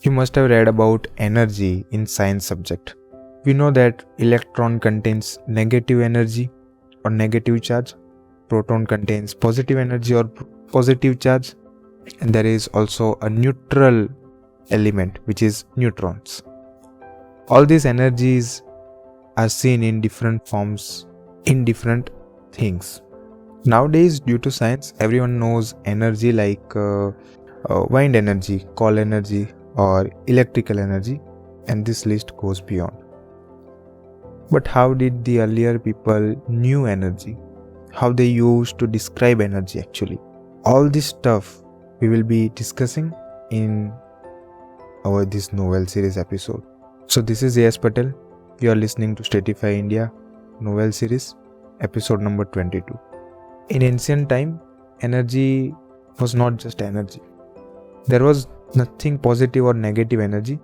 You must have read about energy in science subject. We know that electron contains negative energy or negative charge, proton contains positive energy or positive charge, and there is also a neutral element which is neutrons. All these energies are seen in different forms in different things. Nowadays, due to science, everyone knows energy like wind energy, coal energy, or electrical energy, and this list goes beyond. But how did the earlier people knew energy? How they used to describe energy actually? All this stuff we will be discussing in this Knowell series episode. So this is A.S. Patel. You are listening to Stratify India Knowell series, episode number 22. In ancient time, energy was not just energy. There was nothing positive or negative energy.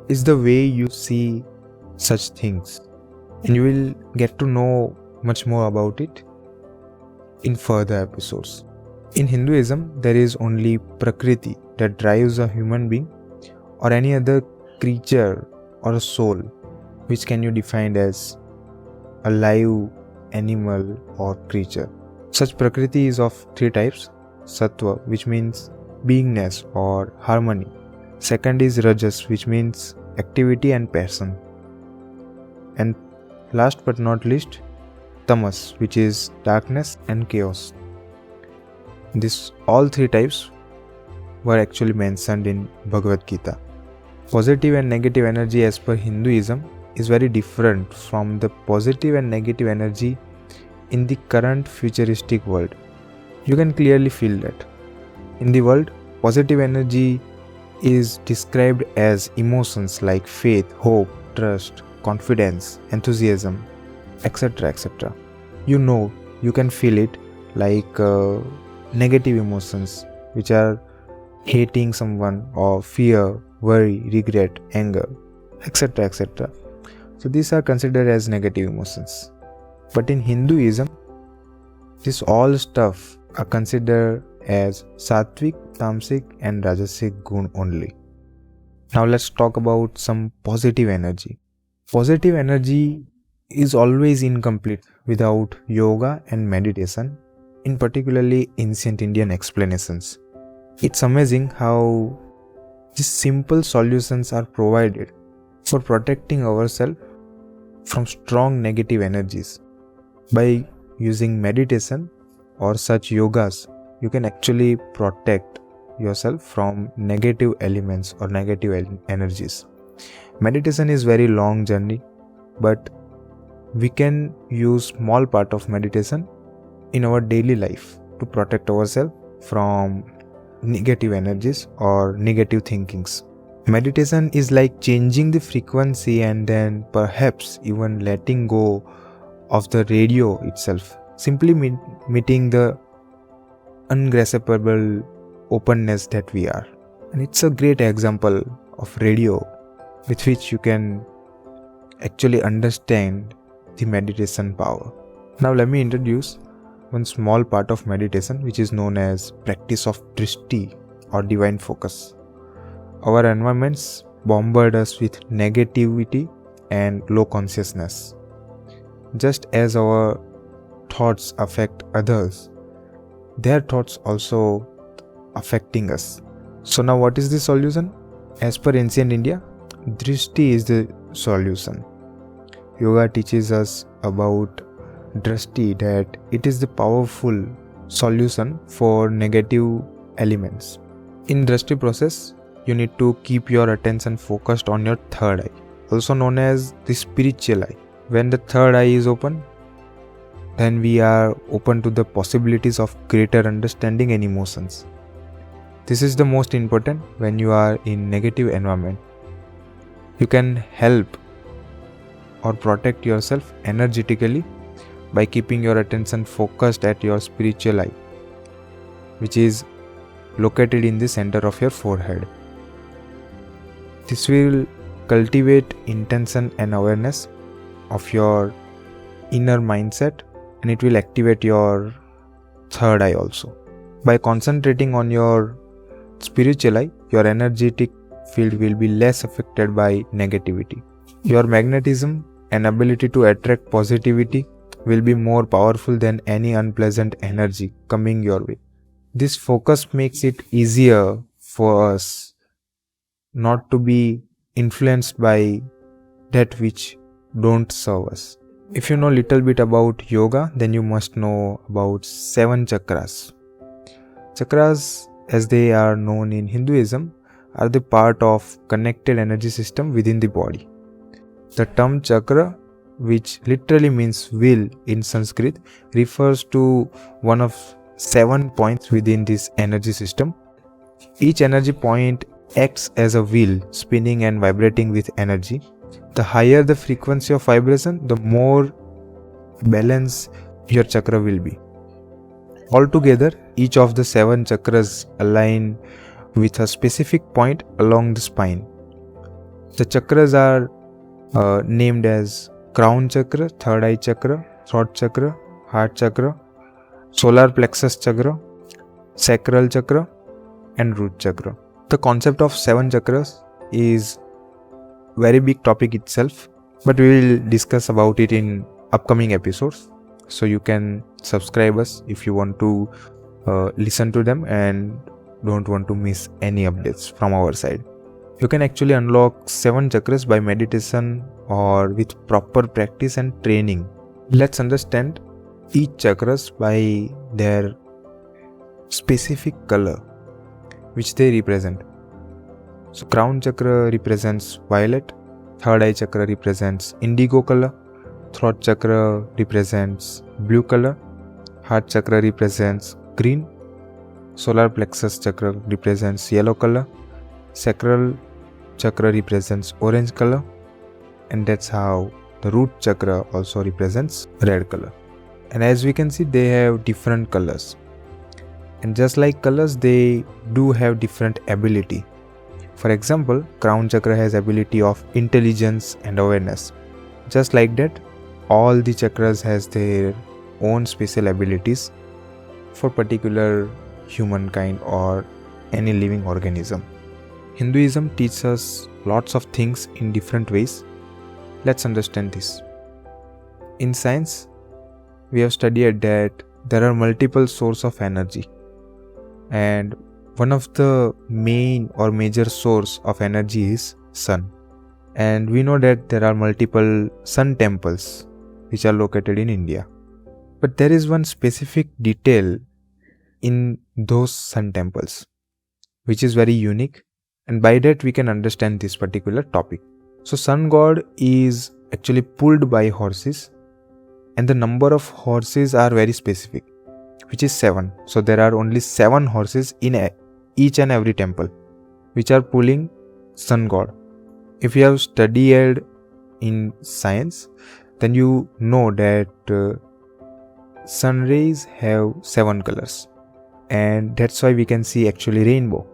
It's the way you see such things, and you will get to know much more about it in further episodes. In Hinduism, there is only Prakriti that drives a human being or any other creature or a soul, which can you define as a live animal or creature. Such Prakriti is of three types: Sattva, which means beingness or harmony. Second is Rajas, which means activity and passion. And last but not least, Tamas, which is darkness and chaos. All three types were actually mentioned in Bhagvadgita. Positive and negative energy as per Hinduism is very different from the positive and negative energy in the current futuristic world. You can clearly feel that. In the world, positive energy is described as emotions like faith, hope, trust, confidence, enthusiasm, etc. etc. You can feel it like negative emotions, which are hating someone or fear, worry, regret, anger, etc. etc. So these are considered as negative emotions. But in Hinduism, this all stuff are considered as Sattvic, Tamasic and Rajasic gun only. Now let's talk about some positive energy. Positive energy is always incomplete without yoga and meditation, in particularly ancient Indian explanations. It's amazing how these simple solutions are provided for protecting ourselves from strong negative energies. By using meditation or such yogas, you can actually protect yourself from negative elements or negative energies. Meditation is very long journey, but we can use small part of meditation in our daily life to protect ourselves from negative energies or negative thinkings. Meditation is like changing the frequency and then perhaps even letting go of the radio itself, simply meeting the ungraspable openness that we are. And it's a great example of radio with which you can actually understand the meditation power. Now let me introduce one small part of meditation, which is known as practice of drishti or divine focus. Our environments bombard us with negativity and low consciousness. Just as our thoughts affect others, their thoughts also affecting us. So now what is the solution? As per ancient India, drishti is the solution. Yoga teaches us about drishti, that it is the powerful solution for negative elements. In drishti process, you need to keep your attention focused on your third eye, also known as the spiritual eye. When the third eye is open, then we are open to the possibilities of greater understanding and emotions. This is the most important when you are in negative environment. You can help or protect yourself energetically by keeping your attention focused at your spiritual eye, which is located in the center of your forehead. This will cultivate intention and awareness of your inner mindset, and it will activate your third eye also. By concentrating on your spiritually, your energetic field will be less affected by negativity. Your magnetism and ability to attract positivity will be more powerful than any unpleasant energy coming your way. This focus makes it easier for us not to be influenced by that which don't serve us. If you know little bit about yoga, then you must know about 7 chakras. Chakras, as they are known in Hinduism, are the part of connected energy system within the body. The term chakra, which literally means wheel in Sanskrit, refers to one of 7 points within this energy system. Each energy point acts as a wheel, spinning and vibrating with energy. The higher the frequency of vibration, the more balanced your chakra will be. Altogether, each of the 7 chakras align with a specific point along the spine. The chakras are named as crown chakra, third eye chakra, throat chakra, heart chakra, solar plexus chakra, sacral chakra, and root chakra. The concept of 7 chakras is very big topic itself, but we will discuss about it in upcoming episodes. So you can subscribe us if you want to listen to them and don't want to miss any updates from our side. You can actually unlock 7 chakras by meditation or with proper practice and training. Let's understand each chakras by their specific color which they represent. So crown chakra represents violet, third eye chakra represents indigo color, throat chakra represents blue color, heart chakra represents green, solar plexus chakra represents yellow color, sacral chakra represents orange color, and that's how the root chakra also represents red color. And as we can see, they have different colors. And just like colors, they do have different ability. For example, crown chakra has ability of intelligence and awareness. Just like that, all the chakras has their own special abilities for particular humankind or any living organism. Hinduism teaches us lots of things in different ways. Let's understand this. In science, we have studied that there are multiple sources of energy, and one of the main or major source of energy is sun. And we know that there are multiple sun temples which are located in India. But there is one specific detail in those sun temples which is very unique, and by that we can understand this particular topic. So sun god is actually pulled by horses, and the number of horses are very specific, which is 7. So there are only 7 horses in each and every temple which are pulling sun god. If you have studied in science, then you know that sun rays have 7 colors, and that's why we can see actually rainbow.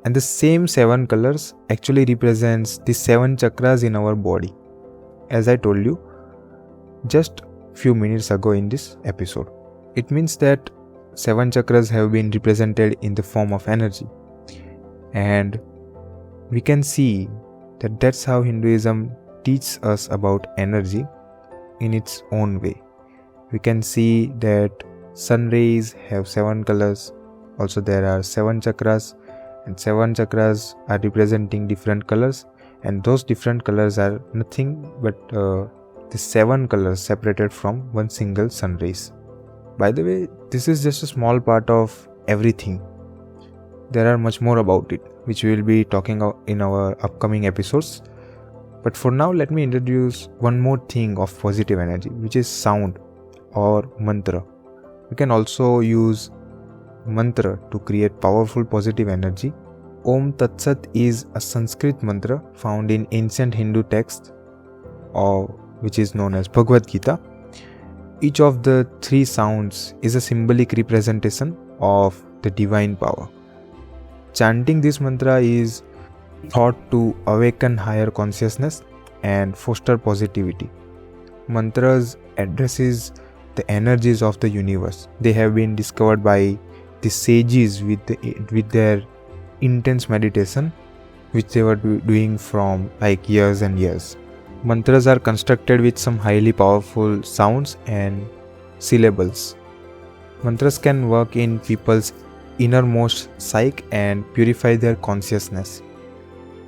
And the same 7 colors actually represents the 7 chakras in our body, as I told you just few minutes ago in this episode. It means that 7 chakras have been represented in the form of energy, and we can see that that's how Hinduism teaches us about energy in its own way. We can see that sun rays have 7 colors. Also there are 7 chakras, and 7 chakras are representing different colors, and those different colors are nothing but the 7 colors separated from one single sun rays. By the way, this is just a small part of everything. There are much more about it, which we will be talking about in our upcoming episodes. But for now, let me introduce one more thing of positive energy, which is sound or mantra. We can also use mantra to create powerful positive energy. Om Tat Sat is a Sanskrit mantra found in ancient Hindu text, or which is known as Bhagvadgita. Each of the 3 sounds is a symbolic representation of the divine power. Chanting this mantra is thought to awaken higher consciousness and foster positivity. Mantras addresses the energies of the universe. They have been discovered by the sages with their intense meditation which they were doing from like years and years. Mantras are constructed with some highly powerful sounds and syllables. Mantras can work in people's innermost psyche and purify their consciousness.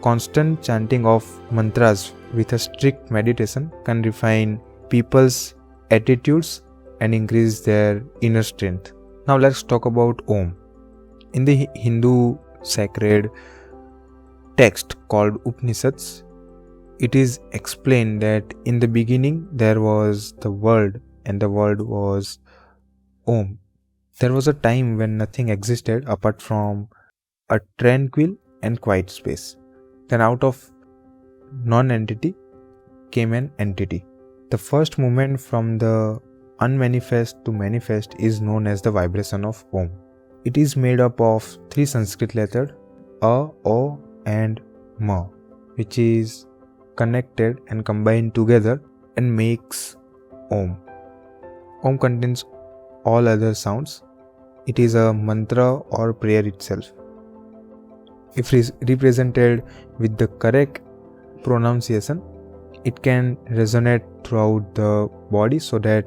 Constant chanting of mantras with a strict meditation can refine people's attitudes and increase their inner strength. Now let's talk about Om. In the Hindu sacred text called Upanishads, it is explained that in the beginning there was the world and the world was Om. There was a time when nothing existed apart from a tranquil and quiet space. Then out of non-entity came an entity. The first movement from the unmanifest to manifest is known as the vibration of Om. It is made up of 3 Sanskrit letters, A, O and Ma, which is connected and combined together and makes Om. Om contains all other sounds. It is a mantra or prayer itself. If represented with the correct pronunciation, it can resonate throughout the body so that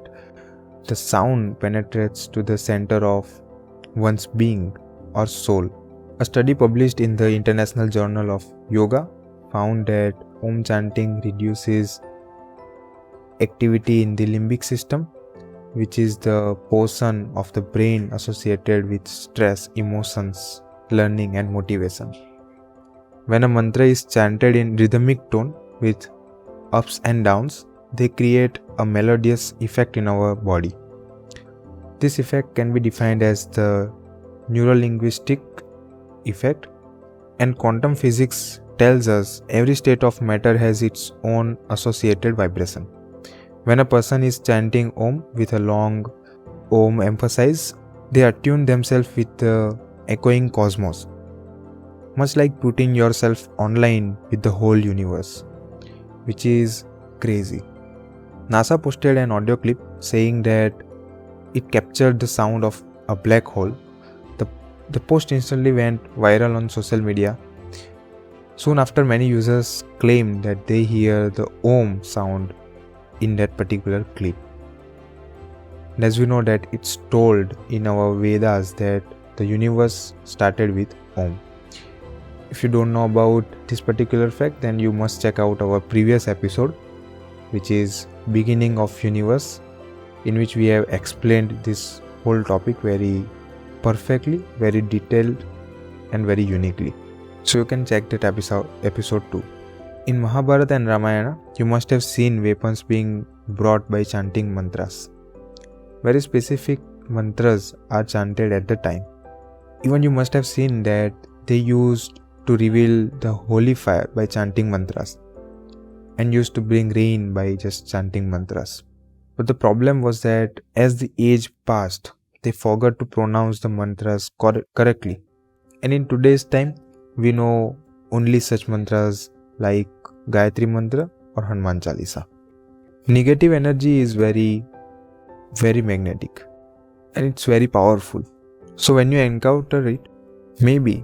the sound penetrates to the center of one's being or soul. A study published in the International Journal of Yoga found that Om chanting reduces activity in the limbic system, which is the portion of the brain associated with stress, emotions, learning and motivation. When a mantra is chanted in rhythmic tone with ups and downs, they create a melodious effect in our body. This effect can be defined as the neurolinguistic effect, and quantum physics tells us every state of matter has its own associated vibration. When a person is chanting Om with a long Om emphasis, they attune themselves with the echoing cosmos, much like putting yourself online with the whole universe, which is crazy. NASA posted an audio clip saying that it captured the sound of a black hole. The post instantly went viral on social media. Soon after, many users claimed that they hear the Om sound in that particular clip. And as we know that it's told in our Vedas that the universe started with Om. If you don't know about this particular fact, then you must check out our previous episode, which is Beginning of Universe, in which we have explained this whole topic very perfectly, very detailed and very uniquely. So you can check that episode 2. In Mahabharata and Ramayana, you must have seen weapons being brought by chanting mantras. Very specific mantras are chanted at the time. Even you must have seen that they used to reveal the holy fire by chanting mantras, and used to bring rain by just chanting mantras. But the problem was that as the age passed, they forgot to pronounce the mantras correctly. And in today's time, we know only such mantras like Gayatri Mantra or Hanuman Chalisa. Negative energy is very, very magnetic and it's very powerful. So when you encounter it, maybe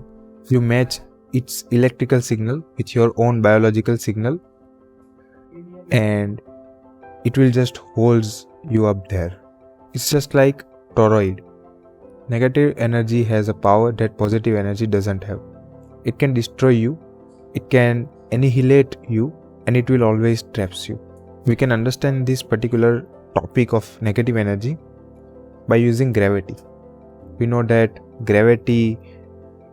you match its electrical signal with your own biological signal and it will just holds you up there. It's just like toroid. Negative energy has a power that positive energy doesn't have. It can destroy you, it can annihilate you, and it will always traps you. We can understand this particular topic of negative energy by using gravity. We know that gravity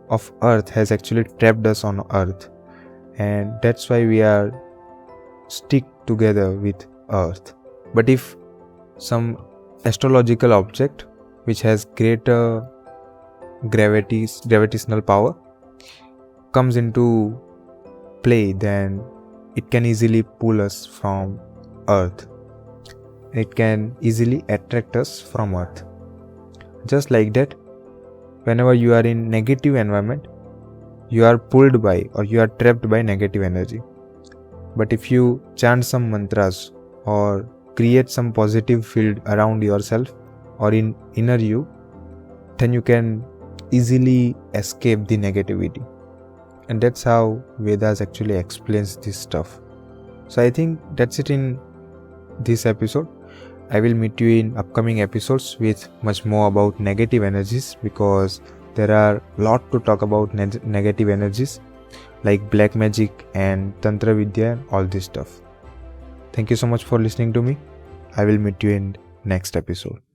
of Earth has actually trapped us on Earth, and that's why we are stick together with Earth. But if some astrological object which has greater gravitational power comes into play, then it can easily pull us from Earth. It can easily attract us from Earth. Just like that, whenever you are in negative environment, you are pulled by or you are trapped by negative energy. But if you chant some mantras or create some positive field around yourself or in inner you, then you can easily escape the negativity. And that's how Vedas actually explains this stuff. So I think that's it in this episode. I will meet you in upcoming episodes with much more about negative energies, because there are a lot to talk about negative energies like black magic and Tantra Vidya and all this stuff. Thank you so much for listening to me. I will meet you in next episode.